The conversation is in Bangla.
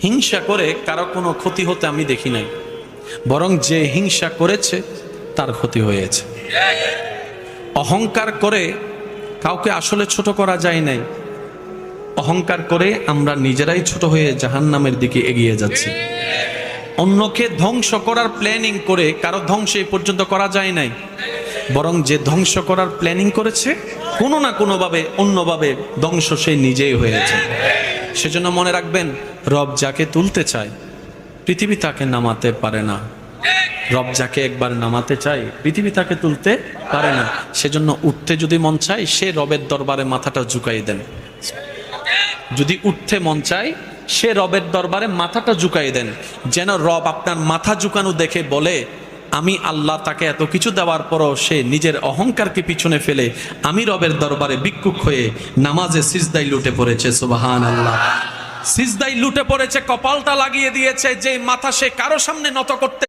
হিংসা করে কারো কোনো ক্ষতি হতে আমি দেখি নাই, বরং যে হিংসা করেছে তার ক্ষতি হয়েছে। অহংকার করে কাউকে আসলে ছোট করা যায় নাই, অহংকার করে আমরা নিজেরাই ছোট হয়ে জাহান্নামের দিকে এগিয়ে যাচ্ছি। অন্যকে ধ্বংস করার প্ল্যানিং করে কারো ধ্বংস এই পর্যন্ত করা যায় নাই, বরং যে ধ্বংস করার প্ল্যানিং করেছে কোনো না কোনোভাবে অন্যভাবে ধ্বংস সে নিজেই হয়েছে। সেজন্য মনে রাখবেন, রব যাকে তুলতে চায় পৃথিবী তাকে নামাতে পারে না। রব যাকে একবার নামাতে চায় পৃথিবী তাকে তুলতে পারে না। সেজন্য উঠতে যদি মন চায় সে রবের দরবারে মাথাটা ঝুঁকাই দেন। যদি উঠতে মন চায় সে রবের দরবারে মাথাটা ঝুঁকাই দেন, যেন রব আপনার মাথা ঝুঁকানো দেখে বলে, আমি আল্লাহ তাকে এত কিছু দেওয়ার পরও সে নিজের অহংকারকে পিছনে ফেলে আমি রবের দরবারে ভিক্ষুক হয়ে নামাজে সিজদায় লুটে পড়েছে। সুবহানাল্লাহ। সিজদায় লুটে পড়েছে, কপালটা লাগিয়ে দিয়েছে, যে মাথা সে কারো সামনে নত করতে